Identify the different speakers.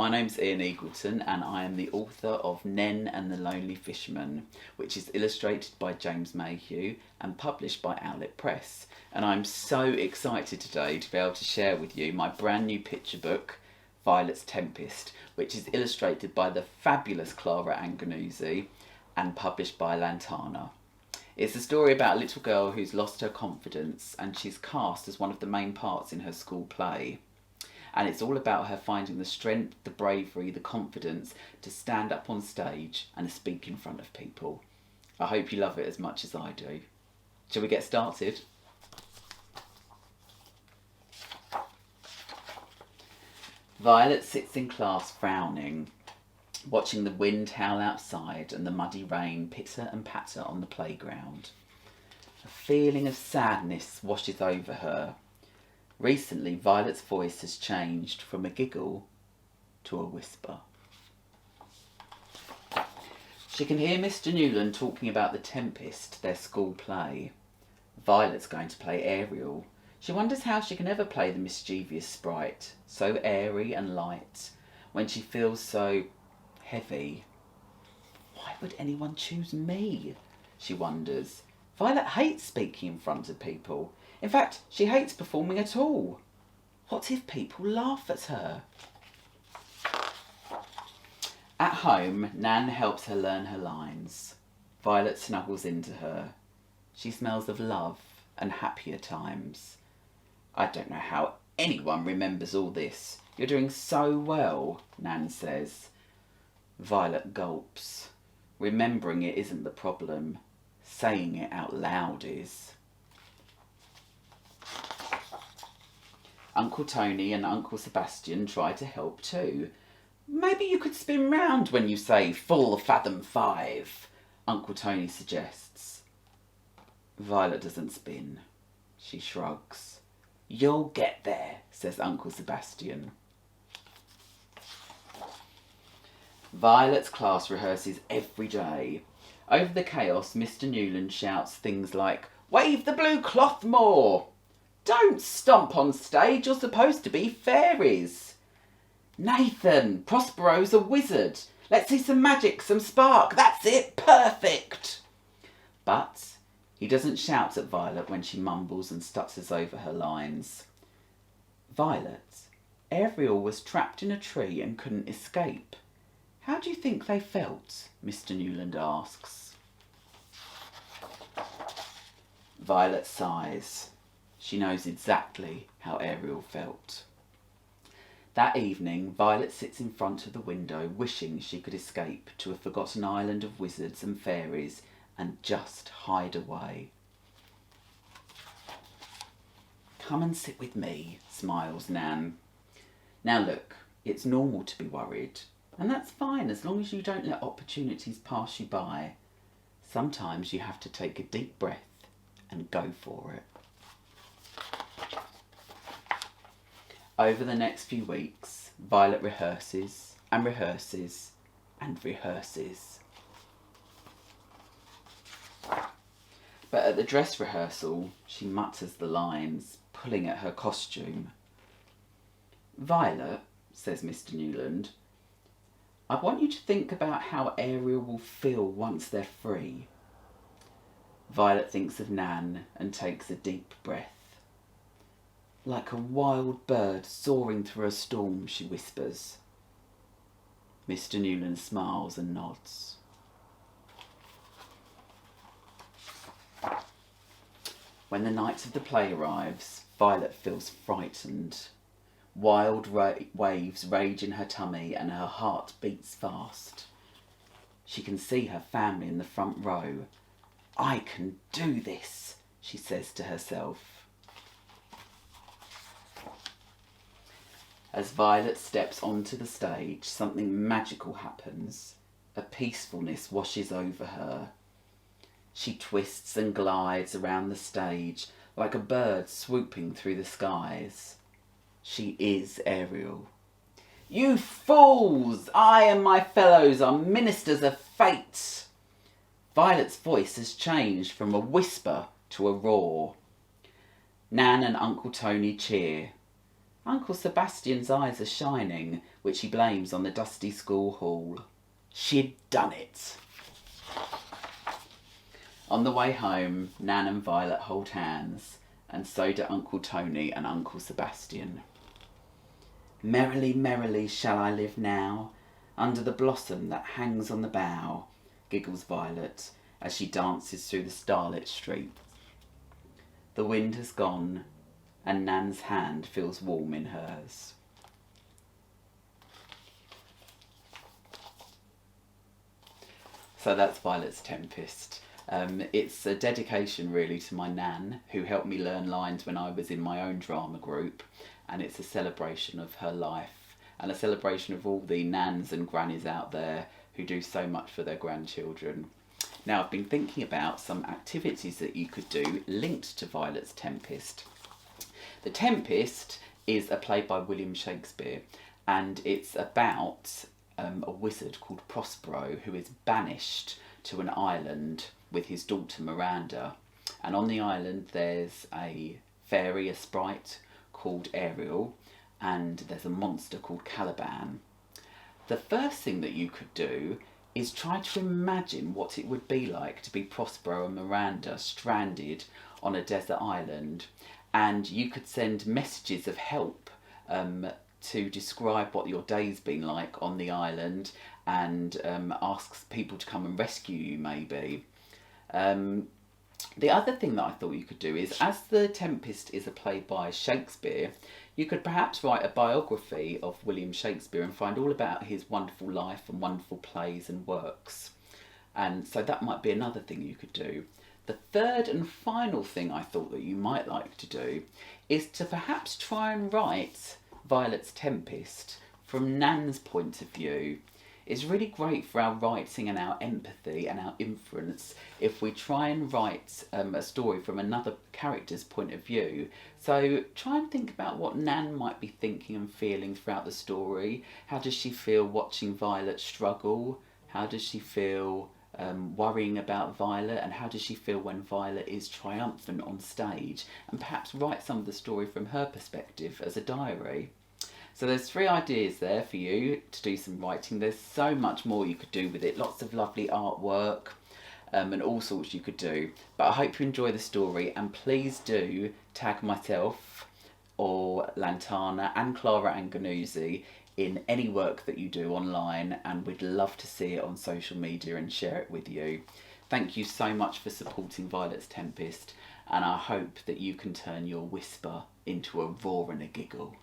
Speaker 1: My name's Ian Eagleton and I am the author of Nen and the Lonely Fisherman, which is illustrated by James Mayhew and published by Owlet Press. And I'm so excited today to be able to share with you my brand new picture book, Violet's Tempest, which is illustrated by the fabulous Clara Anganuzzi and published by Lantana. It's a story about a little girl who's lost her confidence and she's cast as one of the main parts in her school play. And it's all about her finding the strength, the bravery, the confidence to stand up on stage and speak in front of people. I hope you love it as much as I do. Shall we get started? Violet sits in class frowning, watching the wind howl outside and the muddy rain pitter and patter on the playground. A feeling of sadness washes over her. Recently, Violet's voice has changed from a giggle to a whisper. She can hear Mr. Newland talking about the Tempest, their school play. Violet's going to play Ariel. She wonders how she can ever play the mischievous sprite, so airy and light, when she feels so heavy. Why would anyone choose me? She wonders. Violet hates speaking in front of people. In fact, she hates performing at all. What if people laugh at her? At home, Nan helps her learn her lines. Violet snuggles into her. She smells of love and happier times. I don't know how anyone remembers all this. You're doing so well, Nan says. Violet gulps. Remembering it isn't the problem. Saying it out loud is. Uncle Tony and Uncle Sebastian try to help too. Maybe you could spin round when you say full fathom 5, Uncle Tony suggests. Violet doesn't spin. She shrugs. You'll get there, says Uncle Sebastian. Violet's class rehearses every day. Over the chaos, Mr. Newland shouts things like, "Wave the blue cloth more! Don't stomp on stage, you're supposed to be fairies! Nathan, Prospero's a wizard! Let's see some magic, some spark! That's it, perfect!" But he doesn't shout at Violet when she mumbles and stutters over her lines. Violet, Ariel was trapped in a tree and couldn't escape. How do you think they felt? Mr. Newland asks. Violet sighs. She knows exactly how Ariel felt. That evening, Violet sits in front of the window wishing she could escape to a forgotten island of wizards and fairies and just hide away. Come and sit with me, smiles Nan. Now look, it's normal to be worried. And that's fine as long as you don't let opportunities pass you by. Sometimes you have to take a deep breath and go for it. Over the next few weeks, Violet rehearses and rehearses and rehearses. But at the dress rehearsal, she mutters the lines, pulling at her costume. Violet, says Mr. Newland, I want you to think about how Ariel will feel once they're free. Violet thinks of Nan and takes a deep breath. Like a wild bird soaring through a storm, she whispers. Mr. Newland smiles and nods. When the night of the play arrives, Violet feels frightened. Wild waves rage in her tummy and her heart beats fast. She can see her family in the front row. I can do this, she says to herself. As Violet steps onto the stage, something magical happens. A peacefulness washes over her. She twists and glides around the stage like a bird swooping through the skies. She is Ariel. You fools! I and my fellows are ministers of fate. Violet's voice has changed from a whisper to a roar. Nan and Uncle Tony cheer. Uncle Sebastian's eyes are shining. which he blames on the dusty school hall. She'd done it. On the way home, Nan and Violet hold hands, and so do Uncle Tony and Uncle Sebastian. Merrily, merrily shall I live now, under the blossom that hangs on the bough, giggles Violet as she dances through the starlit street. The wind has gone, and Nan's hand feels warm in hers. So that's Violet's Tempest. It's a dedication really to my Nan, who helped me learn lines when I was in my own drama group, and it's a celebration of her life and a celebration of all the nans and grannies out there who do so much for their grandchildren. Now, I've been thinking about some activities that you could do linked to Violet's Tempest. The Tempest is a play by William Shakespeare, and it's about a wizard called Prospero who is banished to an island with his daughter Miranda. And on the island there's a fairy, a sprite called Ariel, and there's a monster called Caliban. The first thing that you could do is try to imagine what it would be like to be Prospero and Miranda stranded on a desert island, and you could send messages of help to describe what your day's been like on the island, and ask people to come and rescue you maybe. The other thing that I thought you could do is, as The Tempest is a play by Shakespeare, you could perhaps write a biography of William Shakespeare and find all about his wonderful life and wonderful plays and works. And so that might be another thing you could do. The third and final thing I thought that you might like to do is to perhaps try and write Violet's Tempest from Nan's point of view. It's really great for our writing and our empathy and our inference if we try and write a story from another character's point of view. So try and think about what Nan might be thinking and feeling throughout the story. How does she feel watching Violet struggle? How does she feel worrying about Violet? And how does she feel when Violet is triumphant on stage? And perhaps write some of the story from her perspective as a diary. So there's 3 ideas there for you to do some writing. There's so much more you could do with it. Lots of lovely artwork and all sorts you could do. But I hope you enjoy the story, and please do tag myself or Lantana and Clara Anganuzzi in any work that you do online, and we'd love to see it on social media and share it with you. Thank you so much for supporting Violet's Tempest, and I hope that you can turn your whisper into a roar and a giggle.